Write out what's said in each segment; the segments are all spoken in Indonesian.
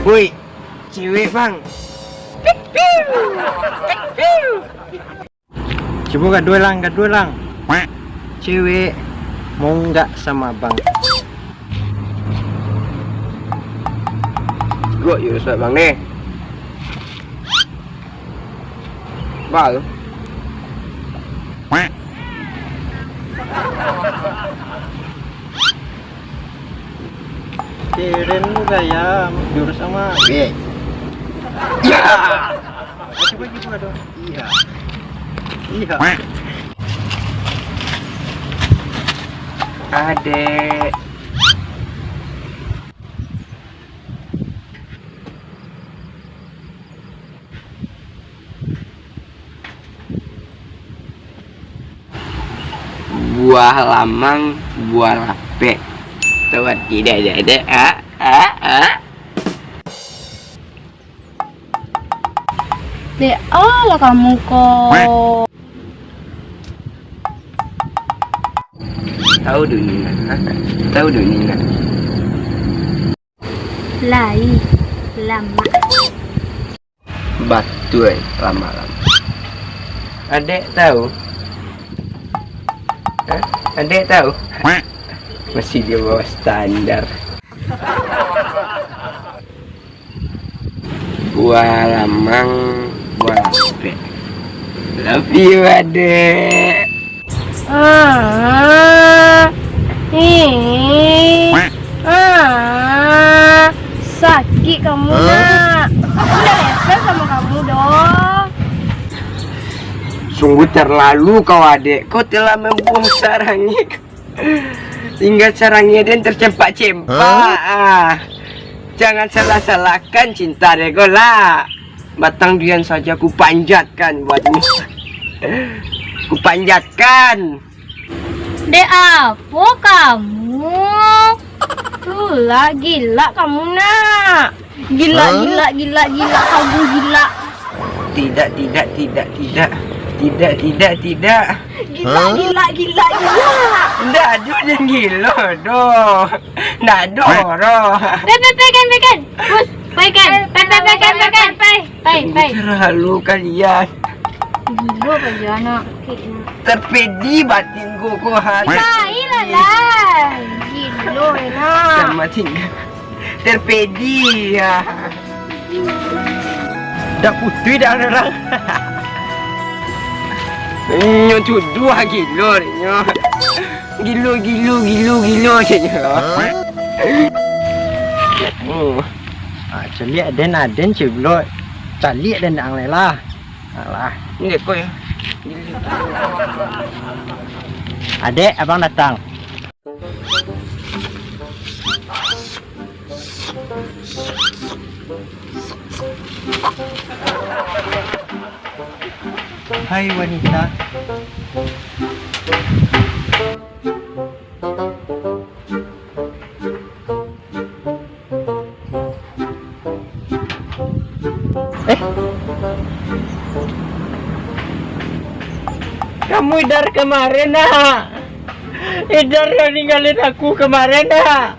Woi, cewek bang. Coba gak dua lang. Cewek mau nggak sama bang? Gua yurus bang nih. Bal. Keren lu gaya jurus sama B. Ya. Coba gitu dong. Iya. Adek. Buah lamang, buah lape. Tahu tidak ada. Dek, lah kamu kok. Tahu dunia. Lai, lama. Betul, lama-lama. Adek tahu? Adek tahu? Masih di bawah standar. Buah lamang, buah lape. Love you, adek. Sakit kamu nak. Udah level sama kamu dong. Sungguh terlalu kau adek. Kau telah membuang sarangnya. Tinggal sarangnya dan tercempak-cempak. Jangan salah-salahkan cinta dego lah. Batang dian saja ku panjatkan buatmu. Ku panjatkan. Dek, apa kamu? Tuh lah, gila kamu nak. Gila kamu gila. Tidak. Gila. Nggak ada yang gila doh. Nggak ada roh. Pekan. Bus, pekan. Terlalu kalian. Gila aja anak. Terpedi batinku ku hati. Lah. Gila enak. Sama tinggal. Terpedi ya. Dah putih dah orang. Nyo tu dua kilo nyo. Gilo saja. Celiak aden ceblo. Celiak dan ang lela. Alah, ini kau ya. Adek, abang datang. Hai wanita. Kamu Idar kemarin nak. Idar yang ninggalin aku kemarin nak.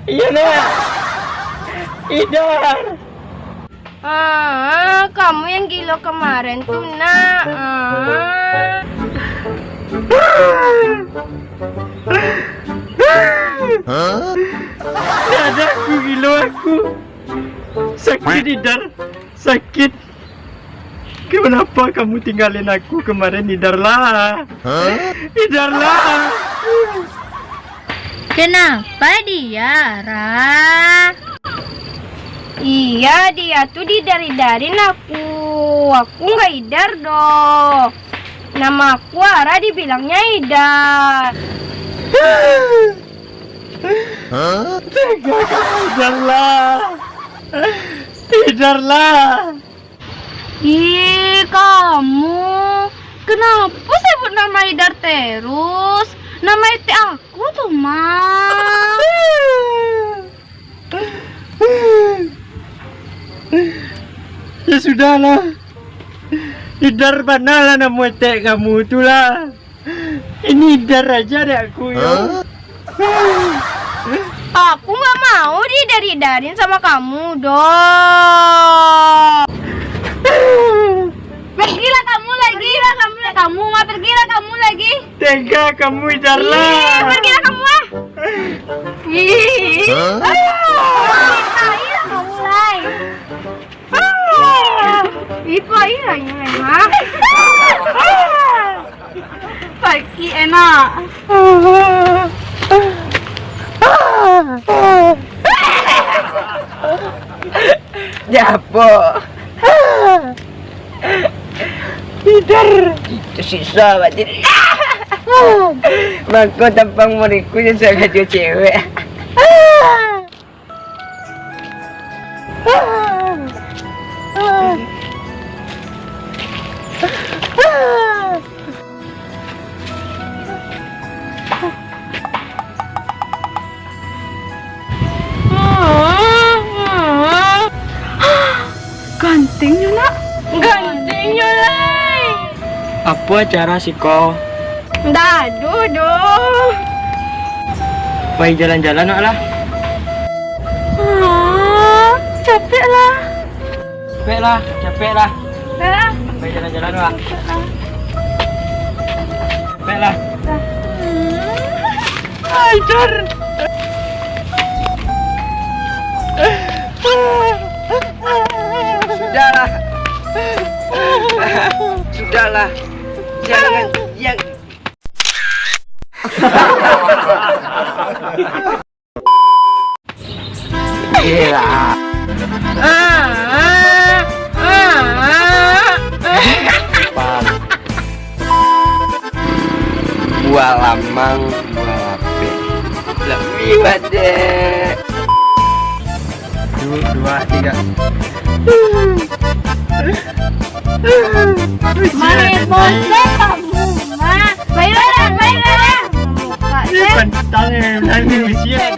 Iya nak. Idar. Kamu yang gila kemarin tuh nak. Gak ada aku gila aku. Sakit Idar. Sakit. Kenapa kamu tinggalin aku kemarin Idar lah? Idar lah. Kenapa dia, Ra? Iya, dia tuh didari-darin aku. Aku nggak Idar dong. Nama aku Ara, dibilangnya Idar. Tega kamu Idar lah. Idar lah. Ih, kamu kenapa sebut nama Idar terus? Nama itu aku tuh, Mas. Ya sudahlah. Idar mana lah nama etek kamu itulah. Ini Idar aja deh aku ya. Aku nggak mau dihindar-hindarin sama kamu dong. Pergilah kamu lagi. Kamu mah pergilah kamu lagi. Tega kamu Darla. Ih, pergilah kamu ah. Ih. Ayo kamu lai. Itu aja mah. Pergi enak. Japo. Tidar. Itu sisa batin. Bangko tampang muriku yang sangat cewek. Gantengnya nak. Gantengnya lai. Apa cara sih kau? Dadu dong. Baik jalan-jalan nak lah. Capek lah. Capek lah. Lah. Baik jalan-jalan lah. Capek lah. Hajar. Sudahlah. Jangan yang gila. Buah lamang, buah lape. Lebih bade. 1, 2, 3. Main bola kamu mah. Baiklah. Pantang nanti usia.